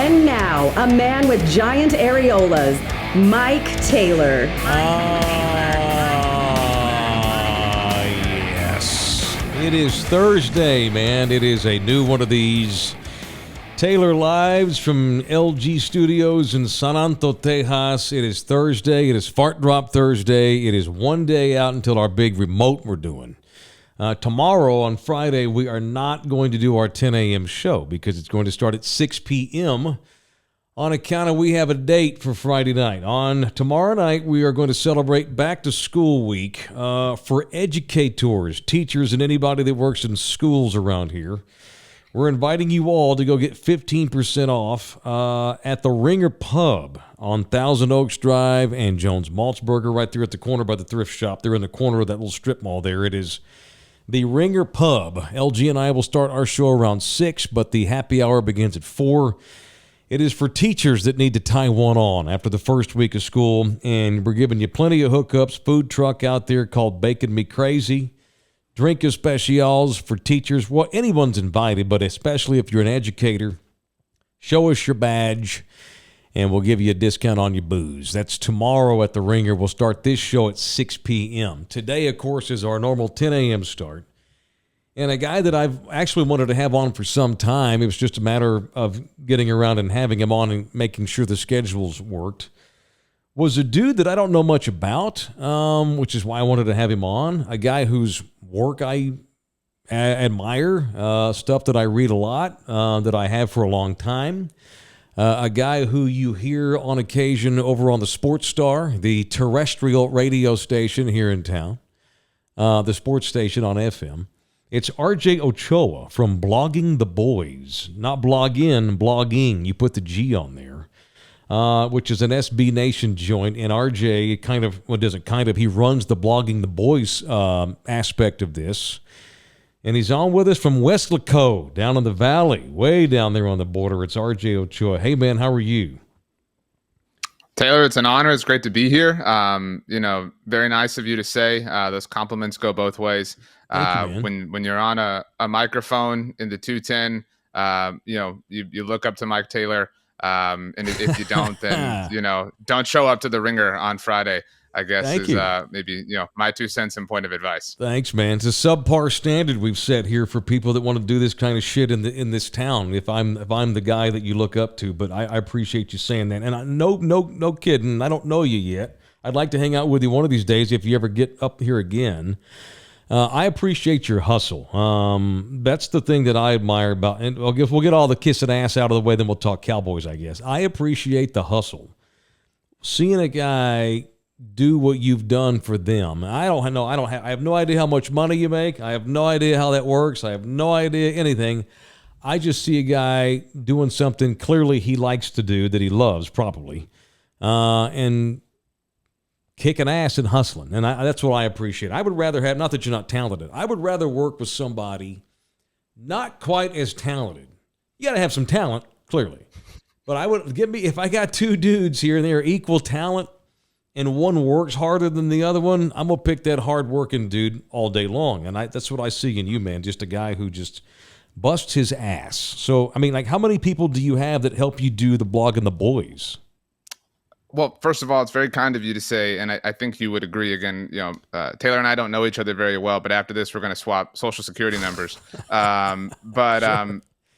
And now, a man with giant areolas, Mike Taylor. Yes. It is Thursday, man. It is a new one of these Taylor Lives from LG Studios in San Antonio, Texas. It is Thursday. It is Fart Drop Thursday. It is one day out until our big remote we're doing. Tomorrow on Friday, we are not going to do our 10 a.m. show because it's going to start at 6 p.m. on account of we have a date for Friday night. On tomorrow night, we are going to celebrate Back to School Week for educators, teachers, and anybody that works in schools around here. We're inviting you all to go get 15% off at the Ringer Pub on Thousand Oaks Drive and Jones Maltzberger right there at the corner by the thrift shop. They're in the corner of that little strip mall there. It is the Ringer Pub. LG and I will start our show around 6, but the happy hour begins at 4. It is for teachers that need to tie one on after the first week of school, and we're giving you plenty of hookups. Food truck out there called Bacon Me Crazy. Drink especials for teachers. Well, anyone's invited, but especially if you're an educator, show us your badge, and we'll give you a discount on your booze. That's tomorrow at the Ringer. We'll start this show at 6 p.m. Today, of course, is our normal 10 a.m. start. And a guy that I've actually wanted to have on for some time, it was just a matter of getting around and having him on and making sure the schedules worked, was a dude that I don't know much about, which is why I wanted to have him on. A guy whose work I admire, stuff that I read a lot, that I have for a long time. A guy who you hear on occasion over on the Sports Star, the terrestrial radio station here in town, the sports station on FM. It's RJ Ochoa from Blogging the Boys. Not blog in, blogging. You put the G on there, which is an SB Nation joint. And RJ he runs the Blogging the Boys aspect of this. And he's on with us from Weslaco, down in the valley, way down there on the border. It's RJ Ochoa. Hey, man, how are you? Taylor, it's an honor. It's great to be here. Very nice of you to say. Those compliments go both ways. Thank you, When you're on a microphone in the 210, you look up to Mike Taylor. And if you don't, then, don't show up to the Ringer on Friday, I guess. Maybe my 2 cents and point of advice. Thanks, man. It's a subpar standard we've set here for people that want to do this kind of shit in this town. If I'm the guy that you look up to, but I appreciate you saying that. And no kidding. I don't know you yet. I'd like to hang out with you one of these days if you ever get up here again. I appreciate your hustle. That's the thing that I admire about, and we'll get all the kissing ass out of the way, then we'll talk Cowboys, I guess. I appreciate the hustle. Seeing a guy do what you've done for them. I have no idea how much money you make. I have no idea how that works. I have no idea anything. I just see a guy doing something clearly he likes to do that he loves probably, and kicking ass and hustling. And that's what I appreciate. I would rather have, not that you're not talented, I would rather work with somebody not quite as talented. You got to have some talent, clearly. But if I got two dudes here and they're equal talent and one works harder than the other one, I'm going to pick that hard-working dude all day long. And that's what I see in you, man, just a guy who just busts his ass. So, how many people do you have that help you do the Blogging the Boys? Well, first of all, it's very kind of you to say, and I think you would agree again, Taylor and I don't know each other very well, but after this, we're going to swap Social Security numbers.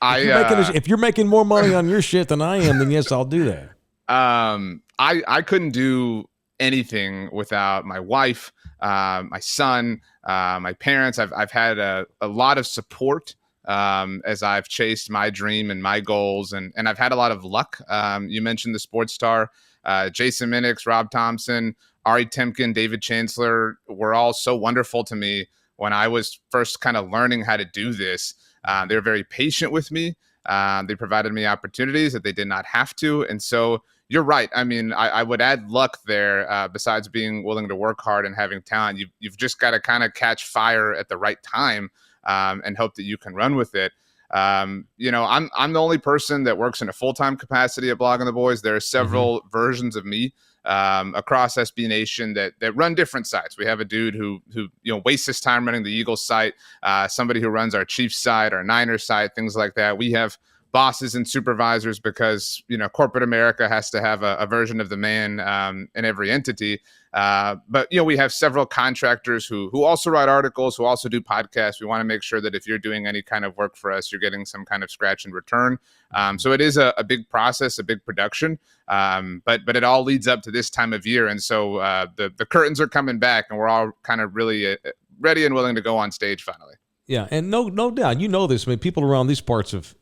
If you're making more money on your shit than I am, then yes, I'll do that. I couldn't do anything without my wife, my son, my parents. I've had a lot of support as I've chased my dream and my goals, and I've had a lot of luck. You mentioned the Sports Star. Jason Minix, Rob Thompson, Ari Temkin, David Chancellor were all so wonderful to me when I was first kind of learning how to do this. They were very patient with me. They provided me opportunities that they did not have to. And so you're right. I would add luck there. Besides being willing to work hard and having talent, you've just got to kind of catch fire at the right time and hope that you can run with it. I'm the only person that works in a full-time capacity at Blogging the Boys. There are several versions of me across SB Nation that run different sites. We have a dude who wastes his time running the Eagles site, somebody who runs our Chiefs site, our Niners site, things like that. We have bosses and supervisors because, corporate America has to have a version of the man in every entity. But, we have several contractors who also write articles, who also do podcasts. We want to make sure that if you're doing any kind of work for us, you're getting some kind of scratch in return. So it is a big process, a big production. But it all leads up to this time of year. And so the curtains are coming back, and we're all kind of really ready and willing to go on stage finally. Yeah, and no doubt, this. I mean, people around these parts of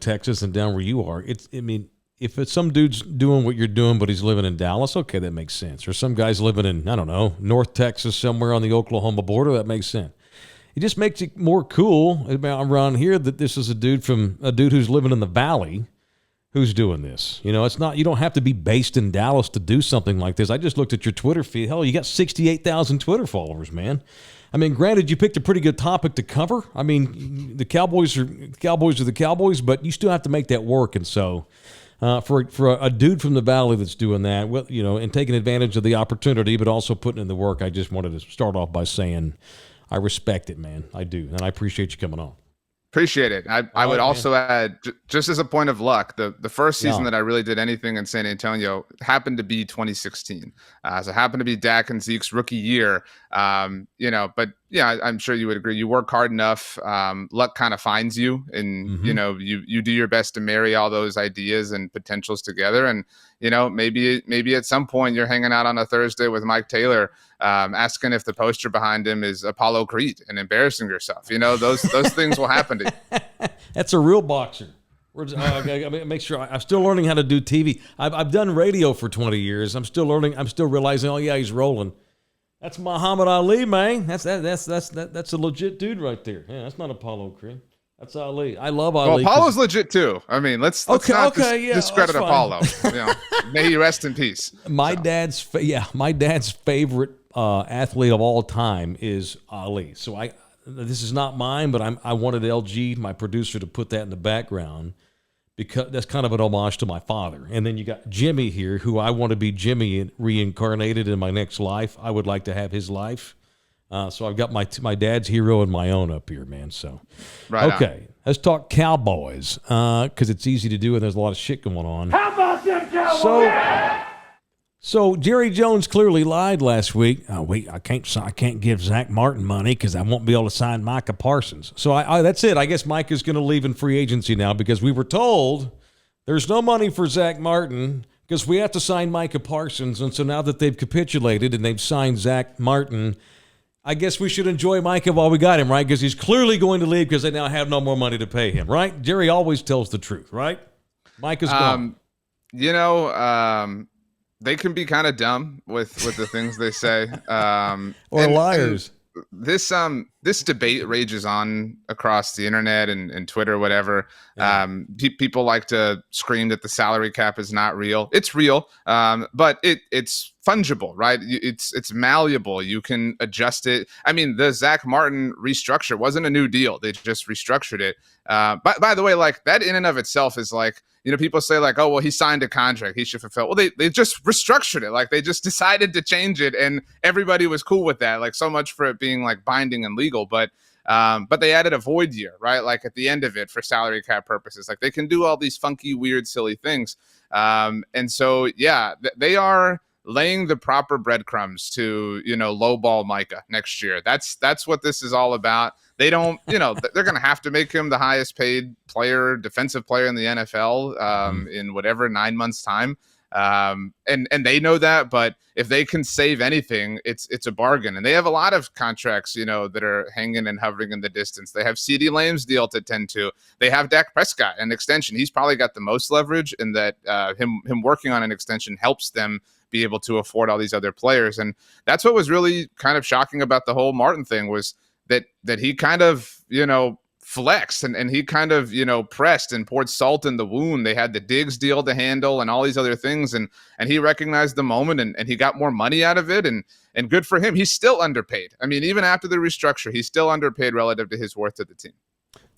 Texas and down where you are, if it's some dude's doing what you're doing, but he's living in Dallas, okay, that makes sense. Or some guy's living in, I don't know, North Texas, somewhere on the Oklahoma border, that makes sense. It just makes it more cool around here that this is a dude who's living in the valley who's doing this. It's not, you don't have to be based in Dallas to do something like this. I just looked at your Twitter feed. Hell, you got 68,000 Twitter followers, man. I mean, granted, you picked a pretty good topic to cover. I mean, the Cowboys are the Cowboys, but you still have to make that work. And so, for a dude from the Valley that's doing that, well, and taking advantage of the opportunity, but also putting in the work, I just wanted to start off by saying I respect it, man. I do, and I appreciate you coming on. Appreciate it. I would also add, just as a point of luck, the first season that I really did anything in San Antonio happened to be 2016. So it happened to be Dak and Zeke's rookie year. But yeah, I'm sure you would agree. You work hard enough, luck kind of finds you, and you do your best to marry all those ideas and potentials together. And maybe at some point you're hanging out on a Thursday with Mike Taylor, asking if the poster behind him is Apollo Creed and embarrassing yourself. Those things will happen to you. That's a real boxer. I make sure I'm still learning how to do TV. I've done radio for 20 years. I'm still learning. I'm still realizing. Oh yeah, he's rolling. That's Muhammad Ali, man. That's a legit dude right there. Yeah, that's not Apollo Creed. That's Ali. I love Ali. Well, Apollo's legit too. I mean, let's not discredit Apollo. May he rest in peace. My dad's favorite athlete of all time is Ali. So this is not mine, but I wanted LG, my producer, to put that in the background because that's kind of an homage to my father. And then you got Jimmy here, who I want to be Jimmy reincarnated in my next life. I would like to have his life. So I've got my dad's hero and my own up here, man. So, right okay, let's talk Cowboys because it's easy to do and there's a lot of shit going on. How about them Cowboys? So Jerry Jones clearly lied last week. I can't give Zach Martin money because I won't be able to sign Micah Parsons. So that's it. I guess Micah's going to leave in free agency now because we were told there's no money for Zach Martin because we have to sign Micah Parsons. And so now that they've capitulated and they've signed Zach Martin, I guess we should enjoy Micah while we got him, right? Because he's clearly going to leave because they now have no more money to pay him, right? Jerry always tells the truth, right? Micah's gone. They can be kind of dumb with the things they say, or liars. This debate rages on across the internet and Twitter, whatever. Yeah. People like to scream that the salary cap is not real. It's real, but it's fungible, right? It's malleable. You can adjust it. I mean, the Zach Martin restructure wasn't a new deal. They just restructured it. By the way, like that in and of itself is like, people say like, oh, well, he signed a contract, he should fulfill. Well, they just restructured it. Like they just decided to change it and everybody was cool with that. Like so much for it being like binding and legal, but they added a void year, right? Like at the end of it for salary cap purposes, like they can do all these funky, weird, silly things. And so, yeah, they are laying the proper breadcrumbs to, lowball Micah next year. That's what this is all about. They don't, they're going to have to make him the highest paid defensive player in the NFL in whatever 9 months time. And they know that, but if they can save anything, it's a bargain. And they have a lot of contracts, that are hanging and hovering in the distance. They have CeeDee Lamb's deal to tend to. They have Dak Prescott, an extension. He's probably got the most leverage in that him working on an extension helps them be able to afford all these other players. And that's what was really kind of shocking about the whole Martin thing was that he kind of, flexed and he kind of, pressed and poured salt in the wound. They had the Diggs deal to handle and all these other things. And he recognized the moment and he got more money out of it. And good for him. He's still underpaid. I mean, even after the restructure, he's still underpaid relative to his worth to the team.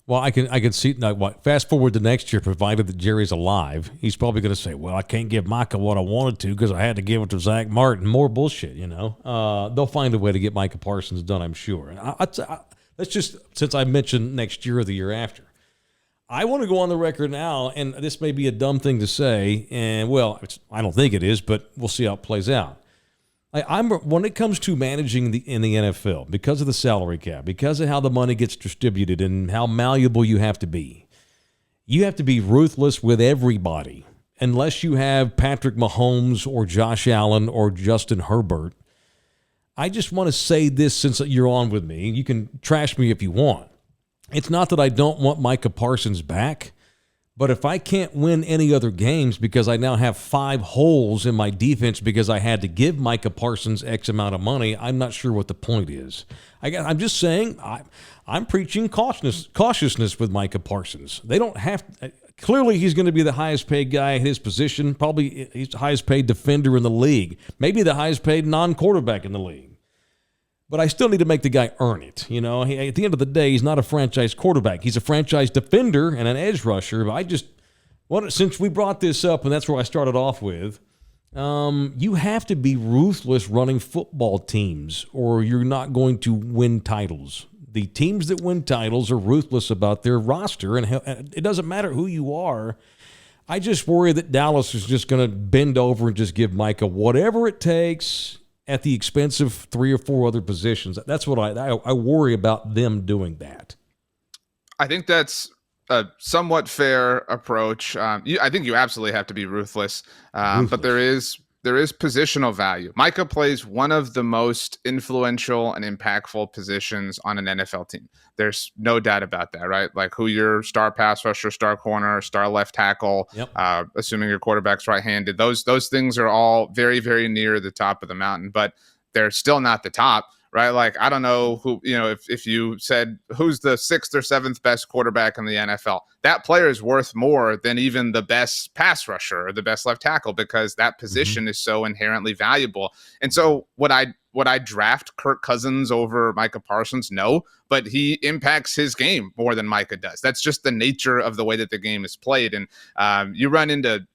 Well, I can see now. Fast forward to next year, provided that Jerry's alive, he's probably going to say, "Well, I can't give Micah what I wanted to because I had to give it to Zach Martin." More bullshit, They'll find a way to get Micah Parsons done, I'm sure. And let's just, since I mentioned next year or the year after, I want to go on the record now, and this may be a dumb thing to say, and I don't think it is, but we'll see how it plays out. I'm when it comes to managing in the NFL, because of the salary cap, because of how the money gets distributed and how malleable you have to be ruthless with everybody. Unless you have Patrick Mahomes or Josh Allen or Justin Herbert. I just want to say this since you're on with me. You can trash me if you want. It's not that I don't want Micah Parsons back, but if I can't win any other games because I now have 5 holes in my defense because I had to give Micah Parsons X amount of money, I'm not sure what the point is. I'm just saying I'm preaching cautiousness with Micah Parsons. They don't have clearly he's going to be the highest paid guy at his position. Probably he's the highest paid defender in the league. Maybe the highest paid non-quarterback in the league. But I still need to make the guy earn it. You know, at the end of the day, he's not a franchise quarterback. He's a franchise defender and an edge rusher. But since we brought this up, and that's where I started off with, you have to be ruthless running football teams or you're not going to win titles. The teams that win titles are ruthless about their roster, and it doesn't matter who you are. I just worry that Dallas is just going to bend over and just give Micah whatever it takes at the expense of 3 or 4 other positions. That's what I worry about them doing that. I think that's a somewhat fair approach. I think you absolutely have to be ruthless. But there is positional value. Micah plays one of the most influential and impactful positions on an NFL team. There's no doubt about that, right? Like who your star pass rusher, star corner, star left tackle, assuming your quarterback's right-handed. Those things are all very, very near the top of the mountain, but they're still not the top, right? Like, I don't know who, if you said who's the 6th or 7th best quarterback in the NFL, that player is worth more than even the best pass rusher or the best left tackle because that position is so inherently valuable. And so would I draft Kirk Cousins over Micah Parsons? No, but he impacts his game more than Micah does. That's just the nature of the way that the game is played. And you run into,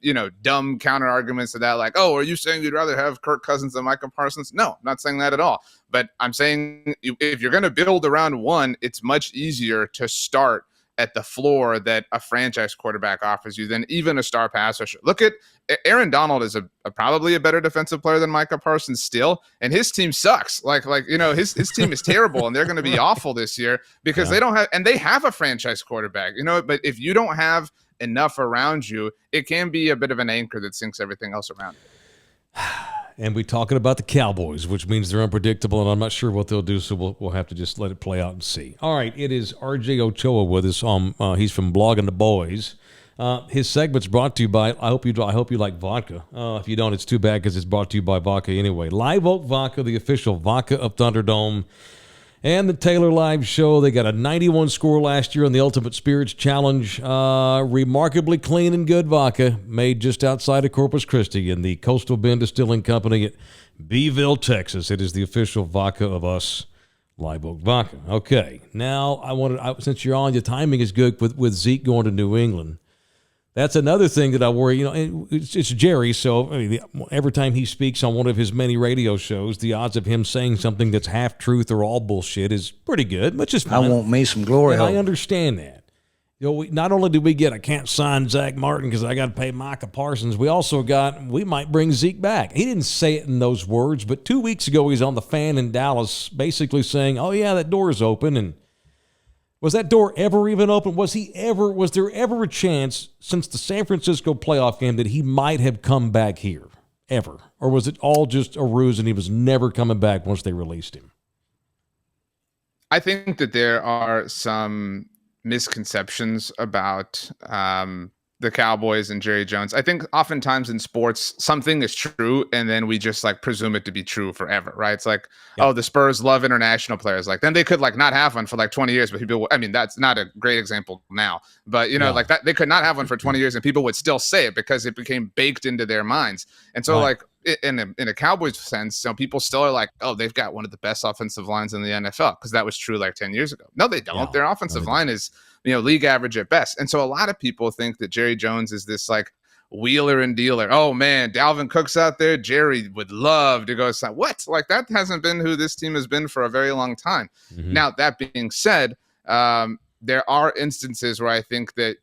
dumb counter arguments to that, like, oh, are you saying you'd rather have Kirk Cousins than Micah Parsons? No, I'm not saying that at all. But I'm saying if you're going to build around one, it's much easier to start at the floor that a franchise quarterback offers you than even a star pass rusher. Look at Aaron Donald is probably a better defensive player than Micah Parsons still, and his team sucks. Like his team is terrible, and they're going to be awful this year because they don't have, and they have a franchise quarterback, but if you don't have enough around you, it can be a bit of an anchor that sinks everything else around it. And we're talking about the Cowboys, which means they're unpredictable, and I'm not sure what they'll do, so we'll have to just let it play out and see. All right, it is RJ Ochoa with us. He's from Blogging the Boys. His segment's brought to you by, I hope you like vodka. If you don't, it's too bad because it's brought to you by vodka anyway. Live Oak Vodka, the official vodka of Thunderdome. And the Taylor Live Show, they got a 91 score last year on the Ultimate Spirits Challenge. Remarkably clean and good vodka made just outside of Corpus Christi in the Coastal Bend Distilling Company at Beeville, Texas. It is the official vodka of us, Live Oak Vodka. Okay, now since you're on, your timing is good with Zeke going to New England. That's another thing that I worry. It's Jerry, so every time he speaks on one of his many radio shows, the odds of him saying something that's half truth or all bullshit is pretty good, which is fine. I want me some glory hole. I understand that. Not only do we get I can't sign Zach Martin because I got to pay Micah Parsons, we might bring Zeke back. He didn't say it in those words, but 2 weeks ago he's on the Fan in Dallas basically saying, oh yeah, that door is open. And was that door ever even open? Was there ever a chance since the San Francisco playoff game that he might have come back here ever? Or was it all just a ruse and he was never coming back once they released him? I think that there are some misconceptions about the Cowboys and Jerry Jones. I think oftentimes in sports, something is true, and then we just presume it to be true forever, right? It's like, oh, the Spurs love international players. Then they could not have one for 20 years, but people, that's not a great example now, but that they could not have one for 20 years and people would still say it because it became baked into their minds. And so in a Cowboys sense, people still are like, oh, they've got one of the best offensive lines in the NFL because that was true 10 years ago. No, they don't. Yeah, their offensive line is league average at best. And so a lot of people think that Jerry Jones is this wheeler and dealer. Oh man, Dalvin Cook's out there. Jerry would love to go. What? That hasn't been who this team has been for a very long time. Mm-hmm. Now, that being said, there are instances where I think that,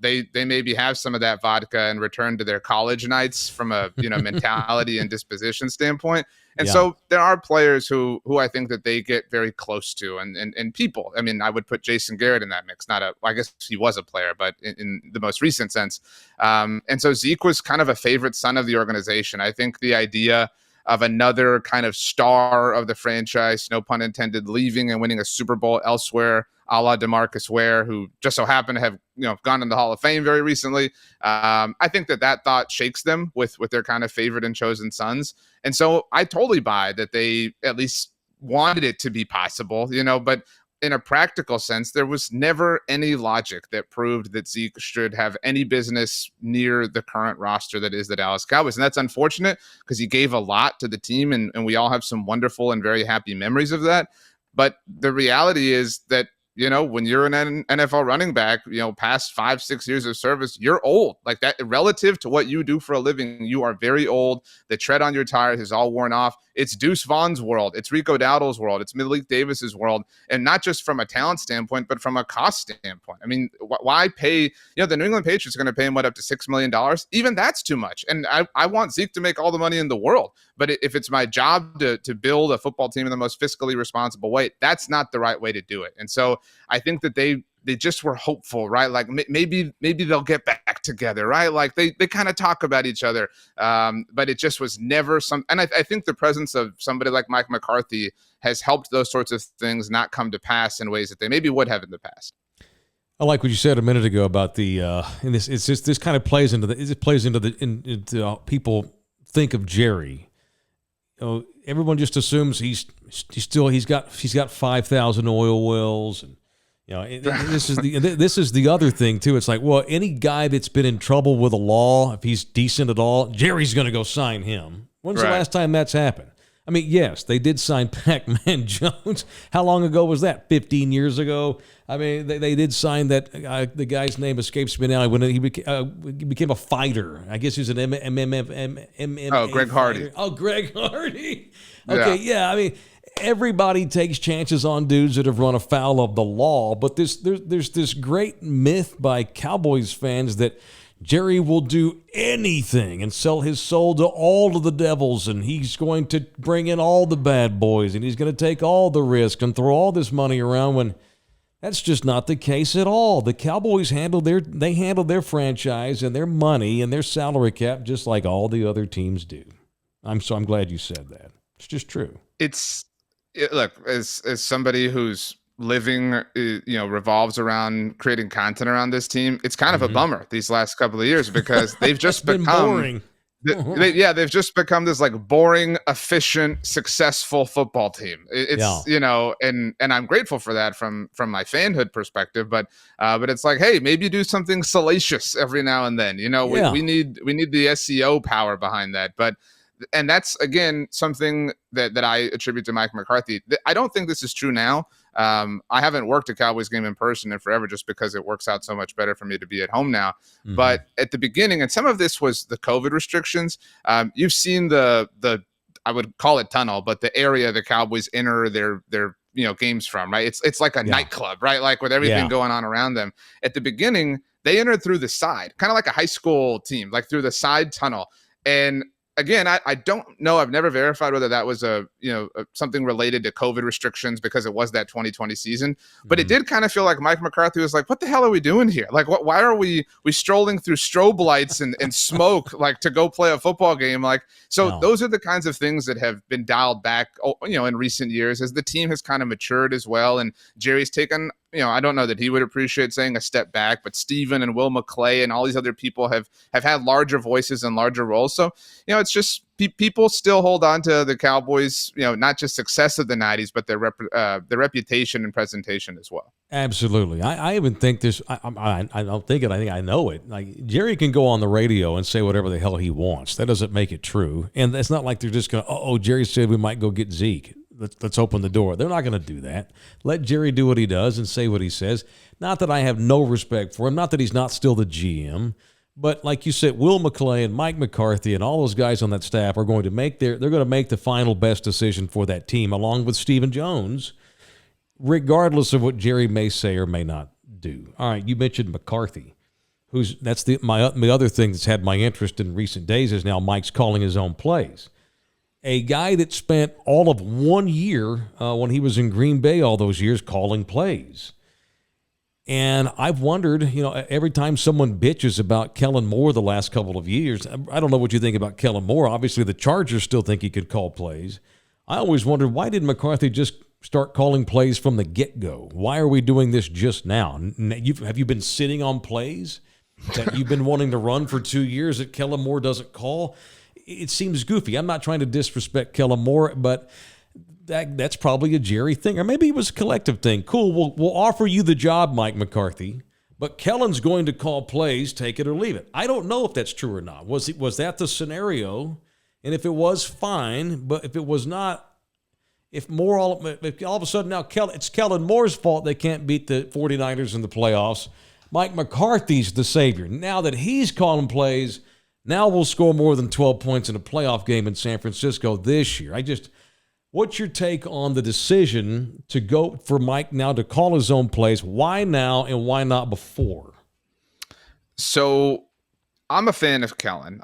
they maybe have some of that vodka and return to their college nights from a, mentality and disposition standpoint. And so there are players who I think that they get very close to and people. I mean, I would put Jason Garrett in that mix. I guess he was a player, but in the most recent sense. And so Zeke was kind of a favorite son of the organization. I think the idea of another kind of star of the franchise, no pun intended, leaving and winning a Super Bowl elsewhere, a la DeMarcus Ware, who just so happened to have gone in the Hall of Fame very recently. I think that thought shakes them with their kind of favorite and chosen sons. And so I totally buy that they at least wanted it to be possible, but in a practical sense, there was never any logic that proved that Zeke should have any business near the current roster that is the Dallas Cowboys. And that's unfortunate because he gave a lot to the team, and we all have some wonderful and very happy memories of that. But the reality is that, when you're an NFL running back, past 5-6 years of service, you're old. Like that, relative to what you do for a living, you are very old. The tread on your tires is all worn off. It's Deuce Vaughn's world. It's Rico Dowdle's world. It's Malik Davis's world. And not just from a talent standpoint, but from a cost standpoint. I mean, why pay, the New England Patriots are going to pay him up to $6 million. Even that's too much. And I want Zeke to make all the money in the world. But if it's my job to build a football team in the most fiscally responsible way, that's not the right way to do it. And so I think that they just were hopeful, right? Like maybe they'll get back together, right? Like they kind of talk about each other, but it just was never some. And I think the presence of somebody like Mike McCarthy has helped those sorts of things not come to pass in ways that they maybe would have in the past. I like what you said a minute ago about the and this kind of plays into people think of Jerry. Everyone just assumes he's got 5,000 oil wells, and this is the other thing too. It's like, well, any guy that's been in trouble with the law, if he's decent at all, Jerry's going to go sign him. When's the last time that's happened? I mean, yes, they did sign Pac-Man Jones. How long ago was that? 15 years ago. I mean, they did sign that. The guy's name escapes me now. When he became a fighter, I guess he was an MMA. Oh, Greg Hardy. Oh, Greg Hardy. Okay, yeah. I mean, everybody takes chances on dudes that have run afoul of the law, but there's this great myth by Cowboys fans that Jerry will do anything and sell his soul to all of the devils, and he's going to bring in all the bad boys, and he's going to take all the risk and throw all this money around when that's just not the case at all. The Cowboys handle their franchise and their money and their salary cap just like all the other teams do. I'm glad you said that. It's just true. Look, as somebody who's living, revolves around creating content around this team, it's kind of a bummer these last couple of years because they've just become boring. They've just become this like boring, efficient, successful football team. It's and I'm grateful for that from my fanhood perspective. But it's like, hey, maybe do something salacious every now and then. We need the SEO power behind that. And that's, again, something that I attribute to Mike McCarthy. I don't think this is true now. I haven't worked a Cowboys game in person in forever just because it works out so much better for me to be at home now. Mm-hmm. But at the beginning, and some of this was the COVID restrictions, you've seen the I would call it tunnel, but the area the Cowboys enter their games from, right? It's like a nightclub, right? Like with everything going on around them. At the beginning, they entered through the side, kind of like a high school team, like through the side tunnel. And again, I don't know. I've never verified whether that was something related to COVID restrictions because it was that 2020 season. But it did kind of feel like Mike McCarthy was like, "What the hell are we doing here? Like, why are we strolling through strobe lights and smoke like to go play a football game?" Like, so those are the kinds of things that have been dialed back, in recent years as the team has kind of matured as well. And Jerry's taken, I don't know that he would appreciate saying a step back, but Steven and Will McClay and all these other people have had larger voices and larger roles. So, it's just people still hold on to the Cowboys, not just success of the 90s, but their reputation and presentation as well. Absolutely. I even think this, I don't think it, I think I know it. Like, Jerry can go on the radio and say whatever the hell he wants. That doesn't make it true. And it's not like they're just going to, Jerry said we might go get Zeke. Let's open the door. They're not going to do that. Let Jerry do what he does and say what he says. Not that I have no respect for him. Not that he's not still the GM. But like you said, Will McClay and Mike McCarthy and all those guys on that staff are going to make the final best decision for that team, along with Stephen Jones, regardless of what Jerry may say or may not do. All right, you mentioned McCarthy, that's my other thing that's had my interest in recent days is now Mike's calling his own plays. A guy that spent all of 1 year when he was in Green Bay all those years calling plays. And I've wondered, every time someone bitches about Kellen Moore the last couple of years, I don't know what you think about Kellen Moore. Obviously, the Chargers still think he could call plays. I always wondered, why did McCarthy just start calling plays from the get-go? Why are we doing this just now? Have you been sitting on plays that you've been wanting to run for 2 years that Kellen Moore doesn't call? It seems goofy. I'm not trying to disrespect Kellen Moore, but that's probably a Jerry thing. Or maybe it was a collective thing. Cool, we'll offer you the job, Mike McCarthy, but Kellen's going to call plays, take it or leave it. I don't know if that's true or not. Was that the scenario? And if it was, fine. But if it was not, if all of a sudden now it's Kellen Moore's fault they can't beat the 49ers in the playoffs, Mike McCarthy's the savior. Now that he's calling plays, now we'll score more than 12 points in a playoff game in San Francisco this year. What's your take on the decision to go for Mike now to call his own plays? Why now and why not before? So I'm a fan of Kellen.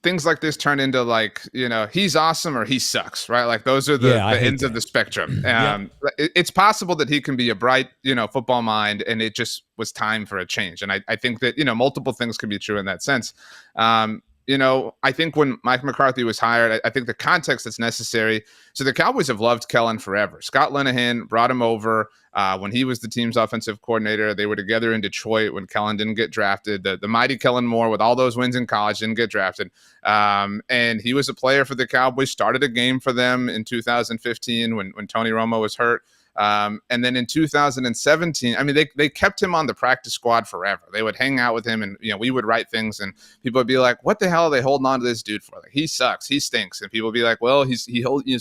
Things like this turn into he's awesome or he sucks, right? Like those are the ends of the spectrum. It's possible that he can be a bright, football mind, and it just was time for a change. And I think that, multiple things can be true in that sense. I think when Mike McCarthy was hired, I think the context that's necessary. So the Cowboys have loved Kellen forever. Scott Linehan brought him over when he was the team's offensive coordinator. They were together in Detroit when Kellen didn't get drafted. The mighty Kellen Moore, with all those wins in college, didn't get drafted. And he was a player for the Cowboys, started a game for them in 2015 when Tony Romo was hurt. And then in 2017, they kept him on the practice squad forever. They would hang out with him and, we would write things and people would be like, what the hell are they holding on to this dude for? Like, he sucks. He stinks. And people would be like, well, he's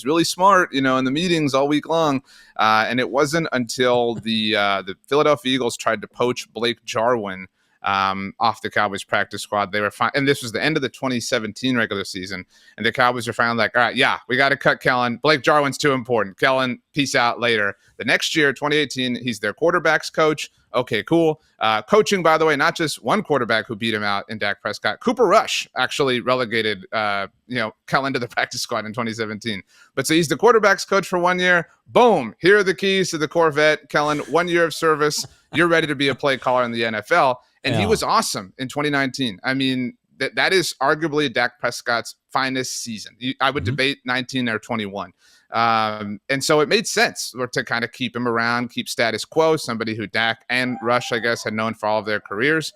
really smart, in the meetings all week long. And it wasn't until the Philadelphia Eagles tried to poach Blake Jarwin off the Cowboys practice squad. They were fine. And this was the end of the 2017 regular season. And the Cowboys are finally like, all right, yeah, we got to cut Kellen. Blake Jarwin's too important. Kellen, peace out later. The next year, 2018, he's their quarterbacks coach. Okay, cool. Coaching, by the way, not just one quarterback who beat him out in Dak Prescott. Cooper Rush actually relegated, Kellen to the practice squad in 2017. But so he's the quarterbacks coach for 1 year. Boom. Here are the keys to the Corvette. Kellen, 1 year of service. You're ready to be a play caller in the NFL. And he was awesome in 2019. That is arguably Dak Prescott's finest season. I would debate 19 or 21. And so it made sense to kind of keep him around, keep status quo, somebody who Dak and Rush, I guess, had known for all of their careers.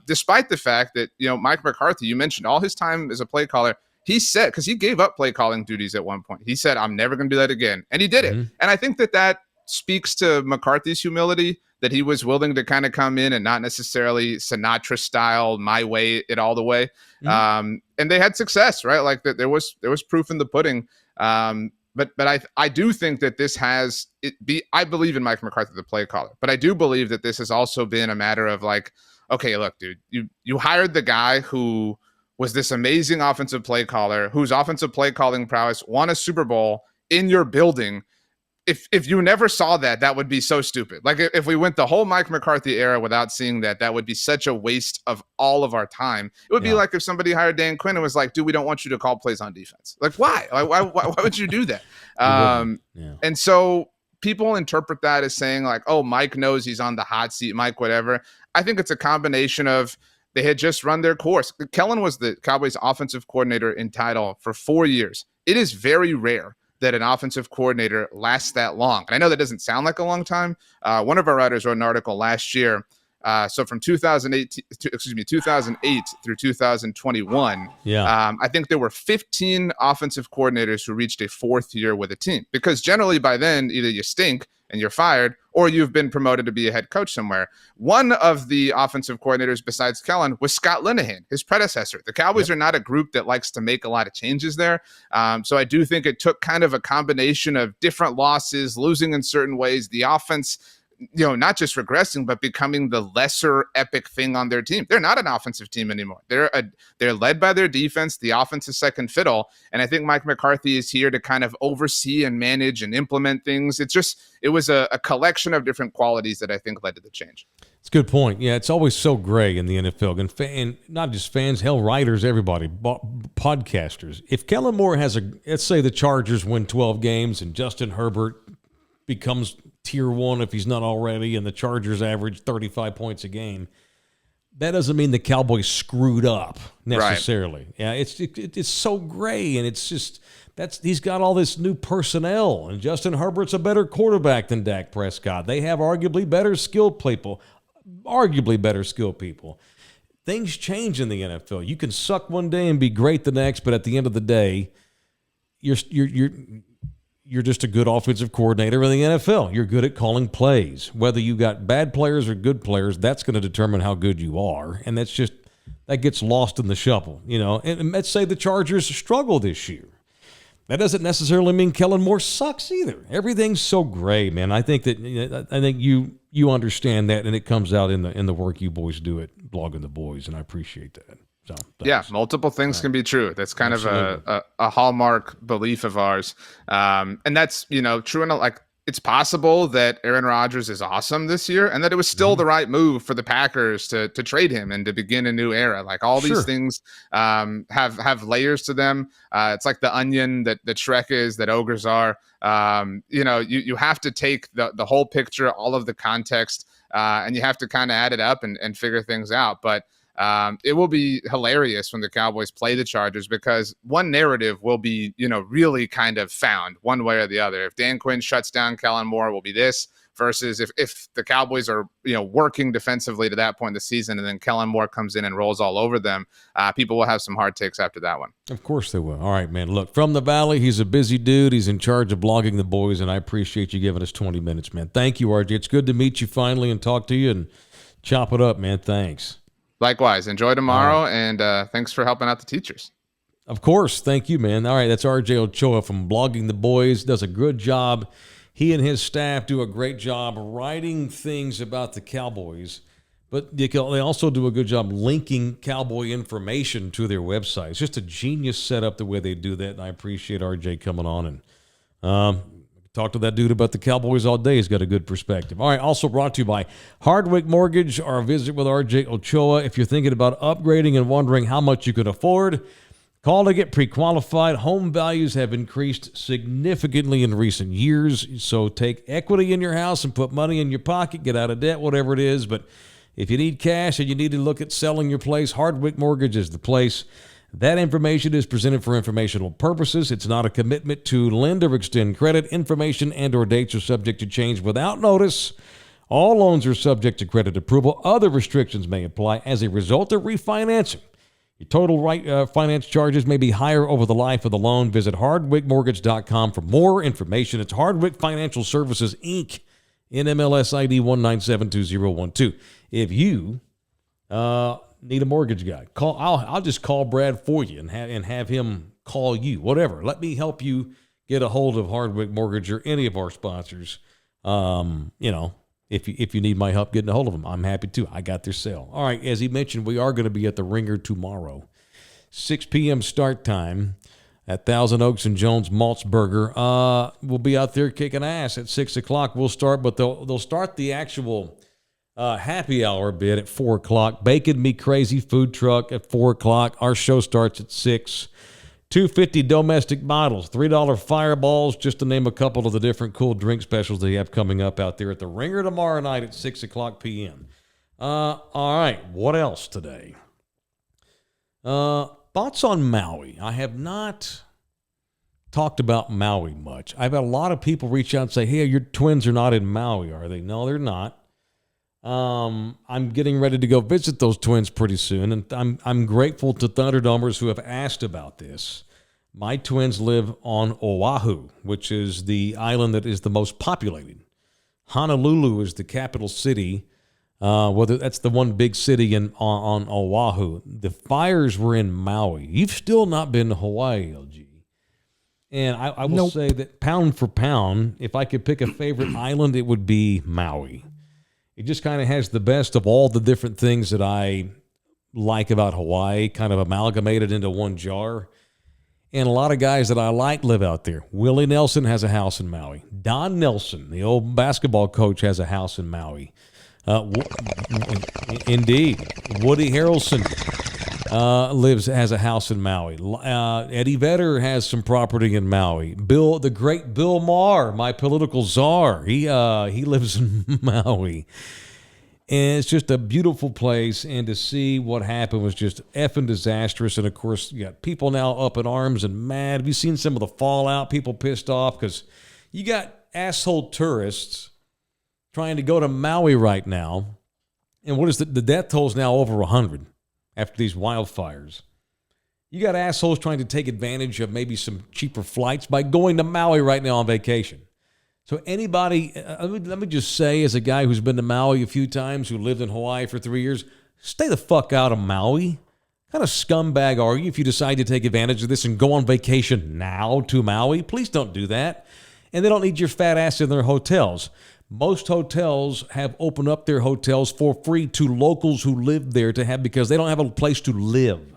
Despite the fact that, Mike McCarthy, you mentioned all his time as a play caller, he said, because he gave up play calling duties at one point, he said, I'm never going to do that again. And he did it. And I think that speaks to McCarthy's humility, that he was willing to kind of come in and not necessarily Sinatra style, my way, it all the way. And they had success, right? Like that there was proof in the pudding. But I do think that this I believe in Mike McCarthy, the play caller, but I do believe that this has also been a matter of like, okay, look, dude, you hired the guy who was this amazing offensive play caller, whose offensive play calling prowess won a Super Bowl in your building. If you never saw that would be so stupid. Like if we went the whole Mike McCarthy era without seeing that would be such a waste of all of our time. It would be like if somebody hired Dan Quinn and was like, dude, we don't want you to call plays on defense. Like, why? Why would you do that? And so people interpret that as saying like, oh, Mike knows he's on the hot seat, Mike, whatever. I think it's a combination of they had just run their course. Kellen was the Cowboys offensive coordinator in title for 4 years. It is very rare that an offensive coordinator lasts that long. And I know that doesn't sound like a long time. One of our writers wrote an article last year. So from 2008 through 2021, I think there were 15 offensive coordinators who reached a fourth year with a team, because generally by then either you stink and you're fired or you've been promoted to be a head coach somewhere. One of the offensive coordinators besides Kellen was Scott Linehan, his predecessor. The Cowboys are not a group that likes to make a lot of changes there. So I do think it took kind of a combination of different losses, losing in certain ways, the offense not just regressing, but becoming the lesser epic thing on their team. They're not an offensive team anymore. They're led by their defense. The offense is second fiddle. And I think Mike McCarthy is here to kind of oversee and manage and implement things. It was a collection of different qualities that I think led to the change. It's a good point. Yeah, it's always so gray in the NFL. And not just fans, hell, writers, everybody, podcasters. If Kellen Moore let's say the Chargers win 12 games and Justin Herbert becomes tier 1 if he's not already, and the Chargers average 35 points a game, that doesn't mean the Cowboys screwed up necessarily. Right. Yeah, it's so gray, and it's just he's got all this new personnel, and Justin Herbert's a better quarterback than Dak Prescott. They have arguably better skilled people. Things change in the NFL. You can suck one day and be great the next, but at the end of the day, you're just a good offensive coordinator in the NFL. You're good at calling plays. Whether you got bad players or good players, that's going to determine how good you are, and that gets lost in the shuffle. And let's say the Chargers struggle this year. That doesn't necessarily mean Kellen Moore sucks either. Everything's so gray, man. I think you understand that, and it comes out in the work you boys do at Blogging the Boys, and I appreciate that. So yeah, multiple things can be true. That's kind of a hallmark belief of ours, and that's true. And it's possible that Aaron Rodgers is awesome this year, and that it was still the right move for the Packers to trade him and to begin a new era. Like all these things have layers to them. It's like the onion that Shrek is, that ogres are. You have to take the whole picture, all of the context, and you have to kind of add it up and figure things out. But it will be hilarious when the Cowboys play the Chargers, because one narrative will be, really kind of found one way or the other. If Dan Quinn shuts down Kellen Moore, it will be this, versus if the Cowboys are, working defensively to that point in the season, and then Kellen Moore comes in and rolls all over them, people will have some hard takes after that one. Of course they will. All right, man. Look, from the Valley, he's a busy dude. He's in charge of Blogging the Boys, and I appreciate you giving us 20 minutes, man. Thank you, RJ. It's good to meet you finally and talk to you and chop it up, man. Thanks. Likewise. Enjoy tomorrow, and thanks for helping out the teachers. Of course. Thank you, man. All right, that's RJ Ochoa from Blogging the Boys. Does a good job. He and his staff do a great job writing things about the Cowboys, but they also do a good job linking Cowboy information to their website. It's just a genius setup the way they do that, and I appreciate RJ coming on and talk to that dude about the Cowboys all day. He's got a good perspective. All right, also brought to you by Hardwick Mortgage, our visit with RJ Ochoa. If you're thinking about upgrading and wondering how much you can afford, call to get pre-qualified. Home values have increased significantly in recent years, so take equity in your house and put money in your pocket, get out of debt, whatever it is. But if you need cash and you need to look at selling your place, Hardwick Mortgage is the place. That information is presented for informational purposes. It's not a commitment to lend or extend credit. Information and or dates are subject to change without notice. All loans are subject to credit approval. Other restrictions may apply as a result of refinancing. Your total finance charges may be higher over the life of the loan. Visit hardwickmortgage.com for more information. It's Hardwick Financial Services, Inc., NMLS ID 1972012. If you need a mortgage guy, call. I'll just call Brad for you and have him call you. Whatever. Let me help you get a hold of Hardwick Mortgage or any of our sponsors. If you need my help getting a hold of them, I'm happy to. I got their cell. All right. As he mentioned, we are going to be at the Ringer tomorrow, 6 p.m. start time at Thousand Oaks and Jones Maltzberger. We'll be out there kicking ass at 6 o'clock. We'll start, but they'll start the actual happy hour bit at 4 o'clock. Bacon Me Crazy food truck at 4 o'clock. Our show starts at 6. $2.50 domestic bottles, $3 fireballs, just to name a couple of the different cool drink specials they have coming up out there at the Ringer tomorrow night at 6 o'clock p.m. All right, what else today? Thoughts on Maui. I have not talked about Maui much. I've had a lot of people reach out and say, hey, your twins are not in Maui, are they? No, they're not. I'm getting ready to go visit those twins pretty soon, and I'm grateful to Thunderdomers who have asked about this. My twins live on Oahu, which is the island that is the most populated. Honolulu is the capital city. Whether that's the one big city on Oahu. The fires were in Maui. You've still not been to Hawaii, LG. And I will say that pound for pound, if I could pick a favorite island, it would be Maui. It just kind of has the best of all the different things that I like about Hawaii, kind of amalgamated into one jar. And a lot of guys that I like live out there. Willie Nelson has a house in Maui. Don Nelson, the old basketball coach, has a house in Maui. Indeed. Woody Harrelson has a house in Maui. Eddie Vedder has some property in Maui. The great Bill Maher, my political czar, he lives in Maui. And it's just a beautiful place, and to see what happened was just effing disastrous. And, of course, you got people now up in arms and mad. Have you seen some of the fallout? People pissed off because you got asshole tourists trying to go to Maui right now. And what is the death toll is now over 100 after these wildfires. You got assholes trying to take advantage of maybe some cheaper flights by going to Maui right now on vacation. So anybody, let me just say, as a guy who's been to Maui a few times, who lived in Hawaii for 3 years, stay the fuck out of Maui. What kind of scumbag are you if you decide to take advantage of this and go on vacation now to Maui? Please don't do that. And they don't need your fat ass in their hotels. Most hotels have opened up their hotels for free to locals who live there because they don't have a place to live.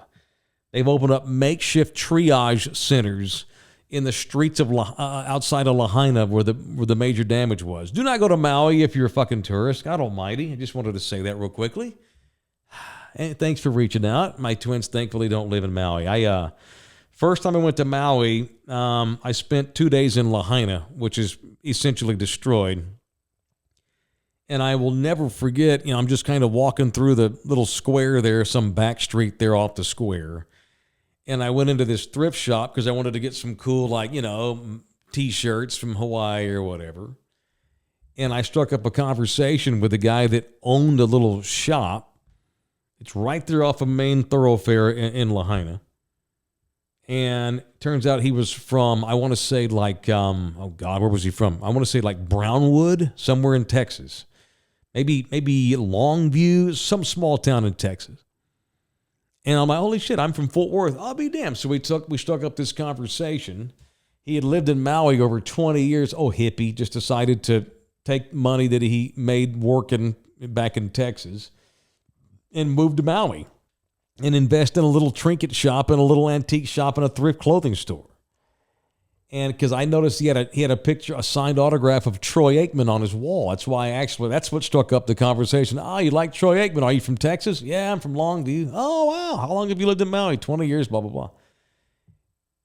They've opened up makeshift triage centers in the streets of outside of Lahaina where the major damage was. Do not go to Maui if you're a fucking tourist. God almighty. I just wanted to say that real quickly. And thanks for reaching out. My twins thankfully don't live in Maui. First time I went to Maui, I spent 2 days in Lahaina, which is essentially destroyed. And I will never forget, I'm just kind of walking through the little square there, some back street there off the square. And I went into this thrift shop because I wanted to get some cool, T-shirts from Hawaii or whatever. And I struck up a conversation with the guy that owned a little shop. It's right there off a main thoroughfare in Lahaina. And turns out he was from, I want to say where was he from? I want to say Brownwood, somewhere in Texas. Maybe Longview, some small town in Texas. And I'm like, holy shit, I'm from Fort Worth. I'll be damned. So we struck up this conversation. He had lived in Maui over 20 years. Oh, hippie, just decided to take money that he made working back in Texas and moved to Maui and invest in a little trinket shop and a little antique shop and a thrift clothing store. And because I noticed he had a picture, a signed autograph of Troy Aikman on his wall. That's what struck up the conversation. Oh, you like Troy Aikman? Are you from Texas? Yeah, I'm from Longview. Oh, wow. How long have you lived in Maui? 20 years, blah, blah, blah.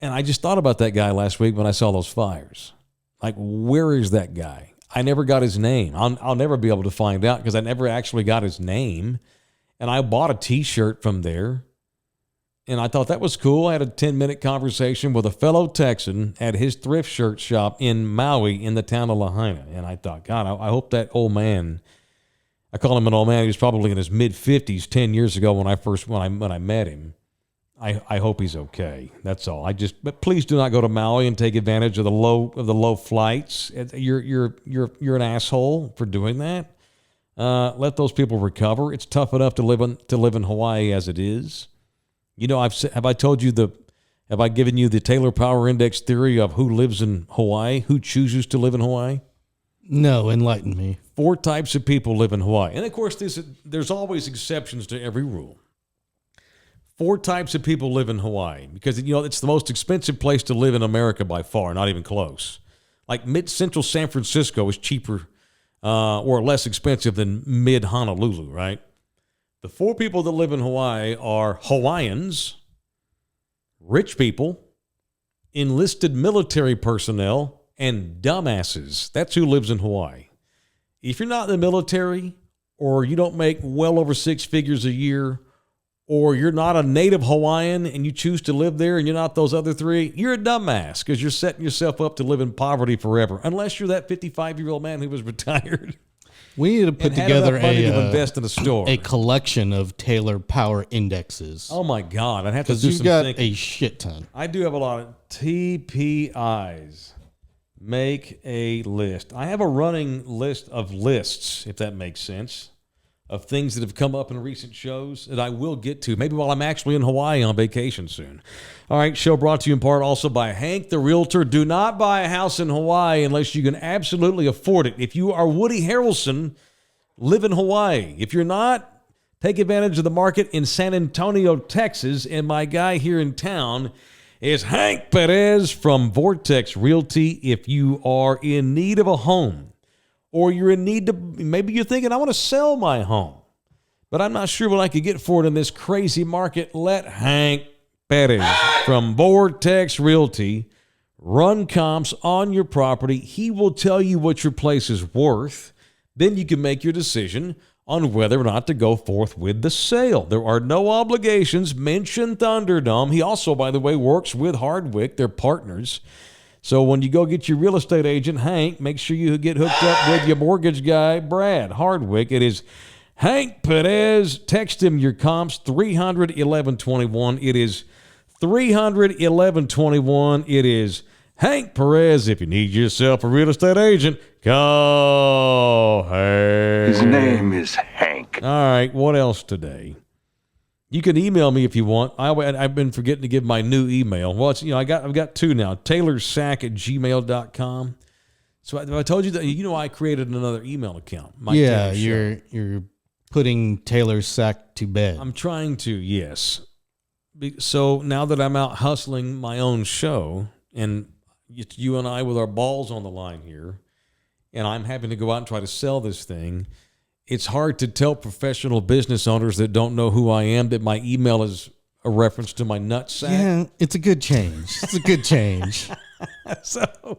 And I just thought about that guy last week when I saw those fires. Like, where is that guy? I never got his name. I'll never be able to find out because I never actually got his name. And I bought a T-shirt from there. And I thought that was cool. I had a 10-minute conversation with a fellow Texan at his thrift shirt shop in Maui in the town of Lahaina. And I thought, God, I hope that old man, I call him an old man, he was probably in his mid-50s 10 years ago when I met him. I hope he's okay. That's all. But please do not go to Maui and take advantage of the low flights. You're an asshole for doing that. Let those people recover. It's tough enough to live in Hawaii as it is. Have I given you the Taylor Power Index theory of who lives in Hawaii, who chooses to live in Hawaii? No, enlighten me. 4 types of people live in Hawaii. And of course, there's always exceptions to every rule. 4 types of people live in Hawaii because, it's the most expensive place to live in America by far, not even close. Like mid-central San Francisco is cheaper or less expensive than mid-Honolulu, right? The 4 people that live in Hawaii are Hawaiians, rich people, enlisted military personnel, and dumbasses. That's who lives in Hawaii. If you're not in the military, or you don't make well over 6 figures a year, or you're not a native Hawaiian and you choose to live there and you're not those other 3, you're a dumbass because you're setting yourself up to live in poverty forever, unless you're that 55-year-old man who was retired. We need to put together to invest in a store. A collection of Taylor Power Indexes. Oh my God, I'd have to do some some thinking. A shit ton. I do have a lot of TPIs. Make a list. I have a running list of lists, if that makes sense, of things that have come up in recent shows that I will get to, maybe while I'm actually in Hawaii on vacation soon. All right, show brought to you in part also by Hank the Realtor. Do not buy a house in Hawaii unless you can absolutely afford it. If you are Woody Harrelson, live in Hawaii. If you're not, take advantage of the market in San Antonio, Texas. And my guy here in town is Hank Perez from Vortex Realty. If you are in need of a home, or you're in need to, maybe you're thinking, I want to sell my home, but I'm not sure what I could get for it in this crazy market, let Hank Perez from Vortex Realty run comps on your property. He will tell you what your place is worth. Then you can make your decision on whether or not to go forth with the sale. There are no obligations. Mention Thunderdome. He also, by the way, works with Hardwick. They're partners. So when you go get your real estate agent, Hank, make sure you get hooked up with your mortgage guy, Brad Hardwick. It is Hank Perez. Text him your comps, 300-1121. It is 300-1121. It is Hank Perez. If you need yourself a real estate agent, call Hank. His name is Hank. All right, what else today? You can email me if you want. I've been forgetting to give my new email. Well, it's, I've got two now. taylorsack@gmail.com. So I told you that, I created another email account. Yeah, you're putting Taylor Sack to bed. I'm trying to, yes. So now that I'm out hustling my own show, and it's you and I with our balls on the line here, and I'm having to go out and try to sell this thing, it's hard to tell professional business owners that don't know who I am that my email is a reference to my nutsack. Yeah, it's a good change. It's a good change. So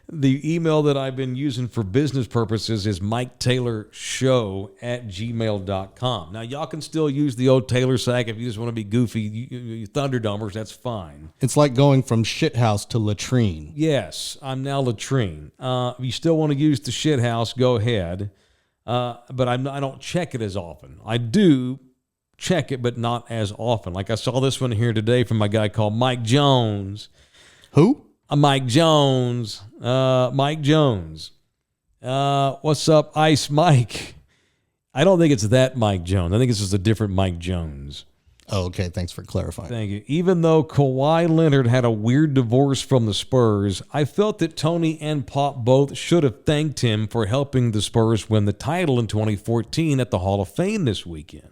the email that I've been using for business purposes is miketaylorshow@gmail.com. Now, y'all can still use the old Taylor Sack if you just want to be goofy, you Thunderdomers, that's fine. It's like going from shithouse to latrine. Yes, I'm now latrine. If you still want to use the shithouse, go ahead. But I don't check it as often. I do check it, but not as often. Like I saw this one here today from my guy called Mike Jones. Who? Mike Jones. Mike Jones. What's up, Ice Mike? I don't think it's that Mike Jones. I think it's just a different Mike Jones. Oh, okay. Thanks for clarifying. Thank you. Even though Kawhi Leonard had a weird divorce from the Spurs, I felt that Tony and Pop both should have thanked him for helping the Spurs win the title in 2014 at the Hall of Fame this weekend.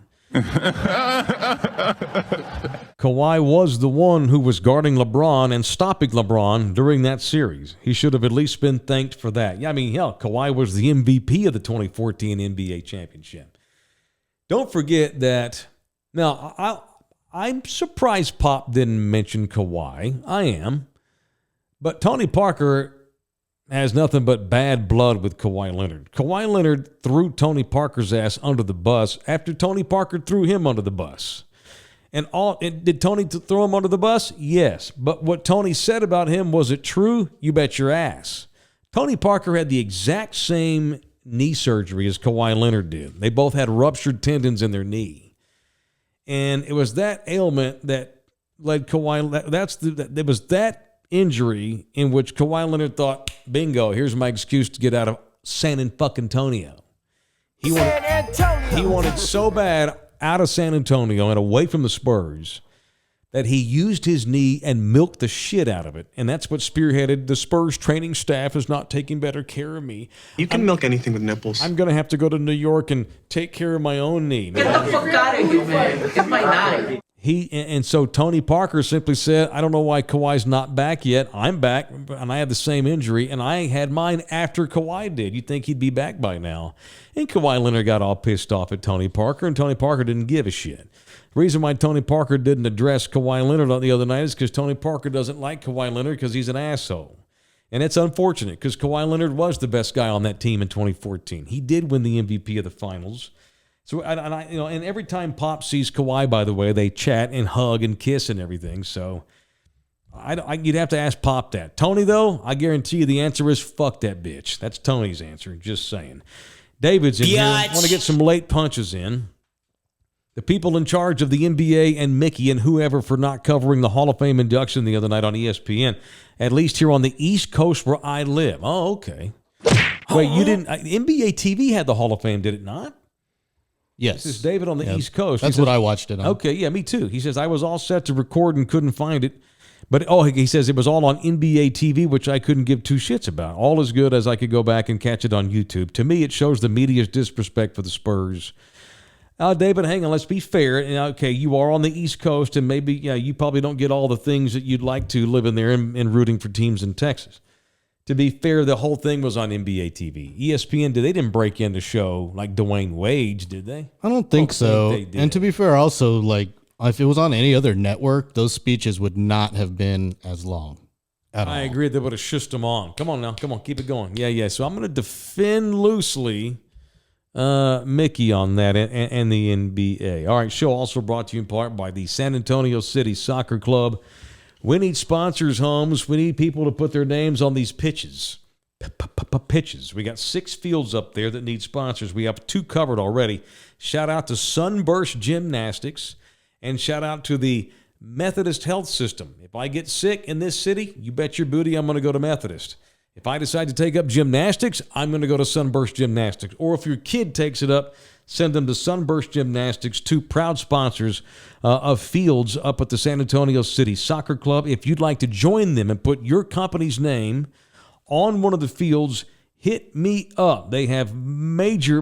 Kawhi was the one who was guarding LeBron and stopping LeBron during that series. He should have at least been thanked for that. Yeah, I mean, hell, Kawhi was the MVP of the 2014 NBA championship. Don't forget that. Now, I'm surprised Pop didn't mention Kawhi. I am. But Tony Parker has nothing but bad blood with Kawhi Leonard. Kawhi Leonard threw Tony Parker's ass under the bus after Tony Parker threw him under the bus. And did Tony throw him under the bus? Yes. But what Tony said about him, was it true? You bet your ass. Tony Parker had the exact same knee surgery as Kawhi Leonard did. They both had ruptured tendons in their knee. And it was that ailment that led Kawhi. There was that injury in which Kawhi Leonard thought, bingo, here's my excuse to get out of San Antonio. He wanted so bad out of San Antonio and away from the Spurs that he used his knee and milked the shit out of it. And that's what spearheaded the Spurs training staff is not taking better care of me. You can milk anything with nipples. I'm going to have to go to New York and take care of my own knee. Get the fuck out of here, man. It's my night. And so Tony Parker simply said, I don't know why Kawhi's not back yet. I'm back, and I have the same injury, and I had mine after Kawhi did. You'd think he'd be back by now. And Kawhi Leonard got all pissed off at Tony Parker, and Tony Parker didn't give a shit. The reason why Tony Parker didn't address Kawhi Leonard the other night is because Tony Parker doesn't like Kawhi Leonard because he's an asshole. And it's unfortunate because Kawhi Leonard was the best guy on that team in 2014. He did win the MVP of the finals. So, and every time Pop sees Kawhi, by the way, they chat and hug and kiss and everything. So you'd have to ask Pop that. Tony, though, I guarantee you the answer is fuck that bitch. That's Tony's answer. Just saying. David's in here. Want to get some late punches in. The people in charge of the NBA and Mickey and whoever for not covering the Hall of Fame induction the other night on ESPN, at least here on the East Coast where I live. Oh, okay. Wait, you didn't? NBA TV had the Hall of Fame, did it not? Yes. This is David on the East Coast. That's what I watched it on. Okay, yeah, me too. He says, I was all set to record and couldn't find it. But, he says it was all on NBA TV, which I couldn't give two shits about. All as good as I could go back and catch it on YouTube. To me, it shows the media's disrespect for the Spurs. David, hang on, let's be fair. Okay, you are on the East Coast, and maybe, you probably don't get all the things that you'd like to living there and rooting for teams in Texas. To be fair, the whole thing was on NBA TV. ESPN, they didn't break in to show like Dwayne Wade, did they? I don't think so. And to be fair, also, like, if it was on any other network, those speeches would not have been as long at all. I agree. They would have shushed them on. Come on now. Come on. Keep it going. Yeah. So I'm going to defend loosely Mickey on that and the NBA. All right. Show also brought to you in part by the San Antonio City Soccer Club. We need sponsors, Holmes. We need people to put their names on these pitches. Pitches. We got 6 fields up there that need sponsors. We have 2 covered already. Shout out to Sunburst Gymnastics and shout out to the Methodist Health System. If I get sick in this city, you bet your booty I'm going to go to Methodist. If I decide to take up gymnastics, I'm going to go to Sunburst Gymnastics. Or if your kid takes it up, send them to Sunburst Gymnastics, 2 proud sponsors of fields up at the San Antonio City Soccer Club. If you'd like to join them and put your company's name on one of the fields, hit me up. They have major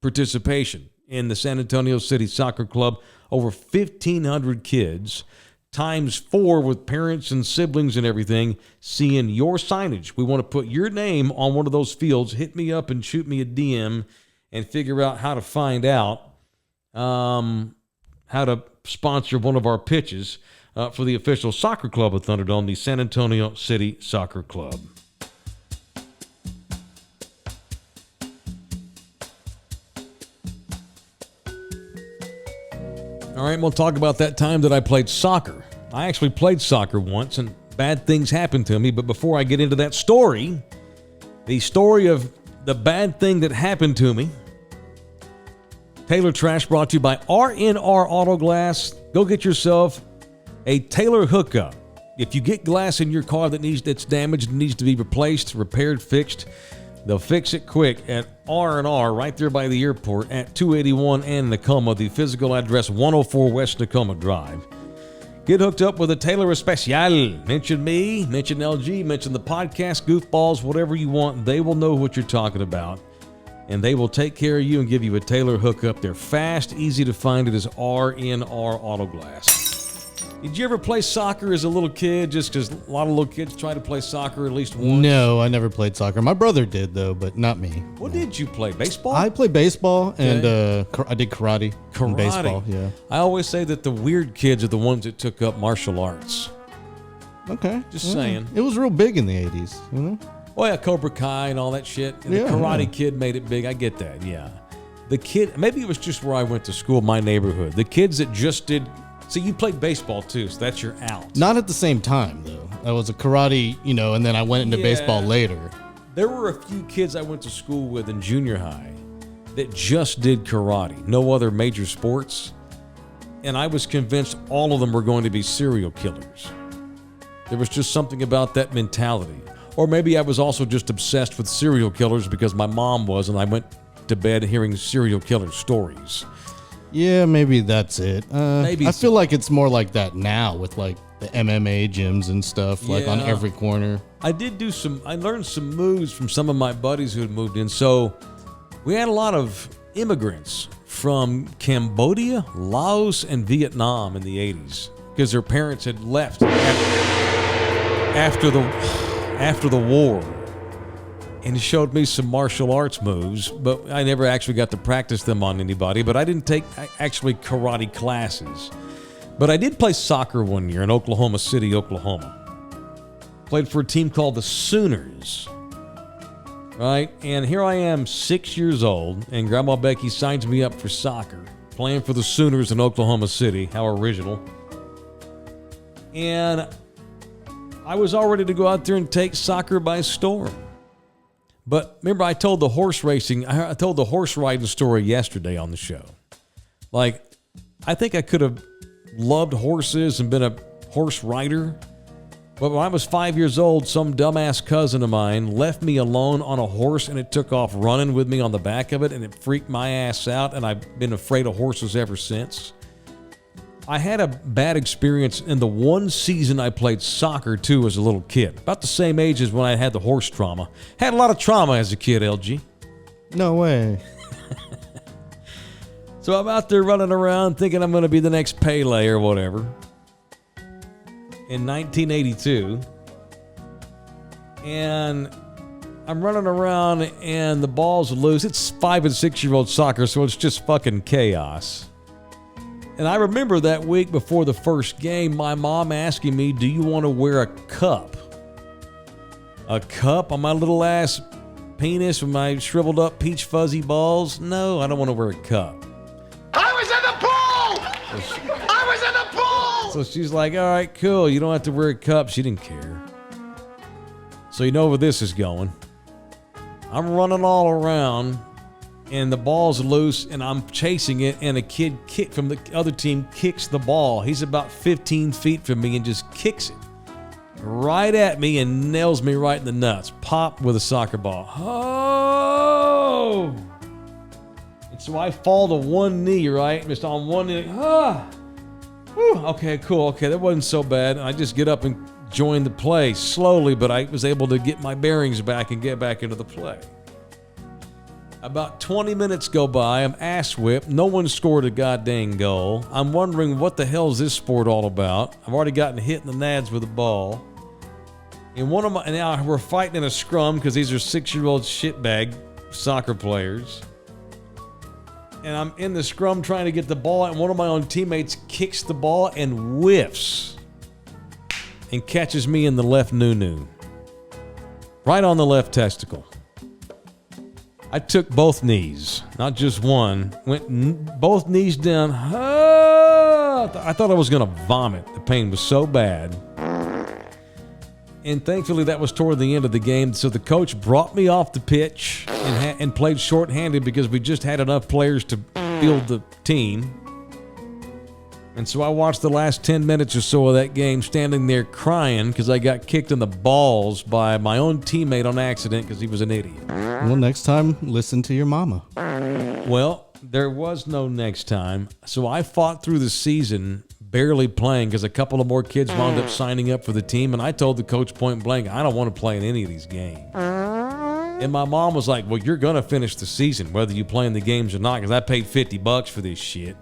participation in the San Antonio City Soccer Club. Over 1,500 kids, times 4 with parents and siblings and everything, seeing your signage. We want to put your name on one of those fields. Hit me up and shoot me a DM and figure out how to find out how to sponsor one of our pitches for the official soccer club of Thunderdome, the San Antonio City Soccer Club. All right, we'll talk about that time that I played soccer. I actually played soccer once, and bad things happened to me. But before I get into that story, the story of the bad thing that happened to me, Taylor Trash brought to you by RNR Auto Glass. Go get yourself a Taylor hookup. If you get glass in your car that's damaged and needs to be replaced, repaired, fixed, they'll fix it quick at R&R right there by the airport at 281 and Tacoma, the physical address 104 West Tacoma Drive. Get hooked up with a Taylor Especial. Mention me, mention LG, mention the podcast, goofballs, whatever you want. They will know what you're talking about, and they will take care of you and give you a Taylor hookup. They're fast, easy to find. It is RNR Auto Glass. Did you ever play soccer as a little kid? Just because a lot of little kids try to play soccer at least once. No, I never played soccer. My brother did, though, but not me. What did you play? Baseball? I played baseball, and I did karate. And baseball, yeah. I always say that the weird kids are the ones that took up martial arts. Okay. Just saying. It was real big in the 80s, you know? Oh, yeah, Cobra Kai and all that shit. And the Karate Kid made it big. I get that, yeah. The kid, maybe it was just where I went to school, my neighborhood. The kids that just did... So you played baseball too, so that's your out. Not at the same time, though. I was a karate, and then I went into baseball later. There were a few kids I went to school with in junior high that just did karate, no other major sports. And I was convinced all of them were going to be serial killers. There was just something about that mentality. Or maybe I was also just obsessed with serial killers because my mom was, and I went to bed hearing serial killer stories. Yeah, maybe that's it. Maybe I feel like it's more like that now with like the MMA gyms and stuff, like on every corner. I learned some moves from some of my buddies who had moved in. So we had a lot of immigrants from Cambodia, Laos, and Vietnam in the 80s because their parents had left after the war. And he showed me some martial arts moves, but I never actually got to practice them on anybody. But I didn't take actually karate classes. But I did play soccer one year in Oklahoma City, Oklahoma. Played for a team called the Sooners. Right? And here I am, 6 years old, and Grandma Becky signs me up for soccer, playing for the Sooners in Oklahoma City. How original. And I was all ready to go out there and take soccer by storm. But remember, I told the horse riding story yesterday on the show. Like, I think I could have loved horses and been a horse rider. But when I was 5 years old, some dumbass cousin of mine left me alone on a horse, and it took off running with me on the back of it, and it freaked my ass out, and I've been afraid of horses ever since. I had a bad experience in the one season I played soccer, too, as a little kid. About the same age as when I had the horse trauma. Had a lot of trauma as a kid, LG. No way. So I'm out there running around thinking I'm going to be the next Pele or whatever. In 1982. And I'm running around and the ball's loose. It's 5 and 6 year old soccer, so it's just fucking chaos. And I remember that week before the first game, my mom asking me, do you want to wear a cup? A cup on my little ass penis with my shriveled up peach fuzzy balls? No, I don't want to wear a cup. I was in the pool! I was in the pool! So she's like, all right, cool. You don't have to wear a cup. She didn't care. So you know where this is going. I'm running all around. And the ball's loose, and I'm chasing it, and a kid from the other team kicks the ball. He's about 15 feet from me and just kicks it right at me and nails me right in the nuts. Pop with a soccer ball. Oh! And so I fall to one knee, right? Just on one knee. Ah! Whew. Okay, cool. Okay, that wasn't so bad. I just get up and join the play slowly, but I was able to get my bearings back and get back into the play. About 20 minutes go by, I'm ass whipped. No one scored a goddamn goal. I'm wondering what the hell is this sport all about. I've already gotten hit in the nads with a ball. And now we're fighting in a scrum because these are 6-year-old shitbag soccer players. And I'm in the scrum trying to get the ball, and one of my own teammates kicks the ball and whiffs and catches me in the left noo-noo. Right on the left testicle. I took both knees, not just one. Went both knees down. I thought I was going to vomit. The pain was so bad. And thankfully, that was toward the end of the game. So the coach brought me off the pitch and played shorthanded because we just had enough players to field the team. And so I watched the last 10 minutes or so of that game standing there crying because I got kicked in the balls by my own teammate on accident because he was an idiot. Well, next time, listen to your mama. Well, there was no next time. So I fought through the season barely playing because a couple of more kids wound up signing up for the team. And I told the coach point blank, I don't want to play in any of these games. And my mom was like, well, you're going to finish the season, whether you play in the games or not, because I paid $50 for this shit.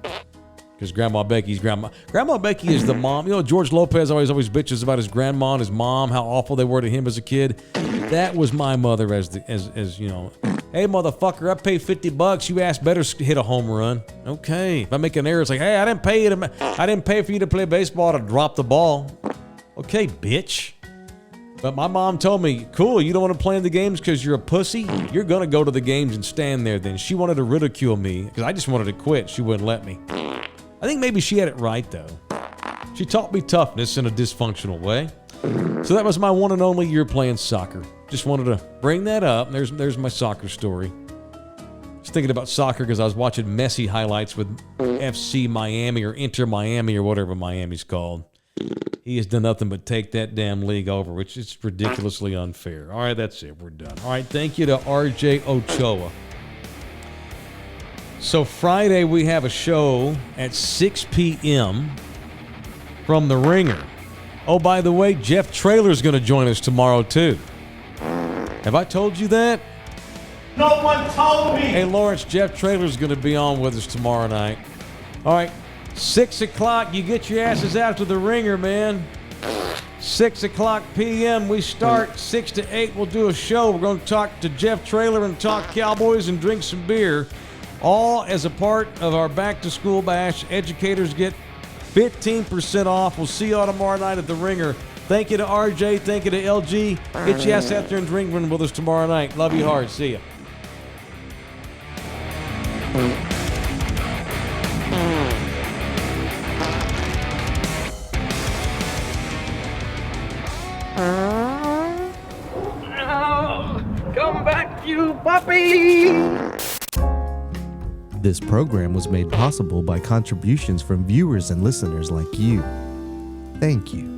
Because Grandma Becky's grandma. Grandma Becky is the mom. You know, George Lopez always bitches about his grandma and his mom, how awful they were to him as a kid. That was my mother as you know. Hey, motherfucker, I paid $50. You ass better hit a home run. Okay. If I make an error, it's like, hey, I didn't pay for you to play baseball to drop the ball. Okay, bitch. But my mom told me, cool, you don't want to play in the games because you're a pussy? You're going to go to the games and stand there then. She wanted to ridicule me because I just wanted to quit. She wouldn't let me. I think maybe she had it right, though. She taught me toughness in a dysfunctional way. So that was my one and only year playing soccer. Just wanted to bring that up. There's my soccer story. Just thinking about soccer because I was watching Messi highlights with FC Miami or Inter Miami or whatever Miami's called. He has done nothing but take that damn league over, which is ridiculously unfair. All right, that's it. We're done. All right, thank you to RJ Ochoa. So Friday we have a show at 6 p.m. from The Ringer. Oh, by the way, Jeff Traylor's going to join us tomorrow, too. Have I told you that? No one told me. Hey, Lawrence, Jeff Traylor's going to be on with us tomorrow night. All right, 6 o'clock, you get your asses out to The Ringer, man. 6 o'clock p.m. we start. 6 to 8 we'll do a show. We're going to talk to Jeff Traylor and talk Cowboys and drink some beer. All as a part of our back-to-school bash. Educators get 15% off. We'll see you all tomorrow night at The Ringer. Thank you to RJ. Thank you to LG. Get your ass out there and drink one with us tomorrow night. Love you hard. See ya. Come back, you puppy! This program was made possible by contributions from viewers and listeners like you. Thank you.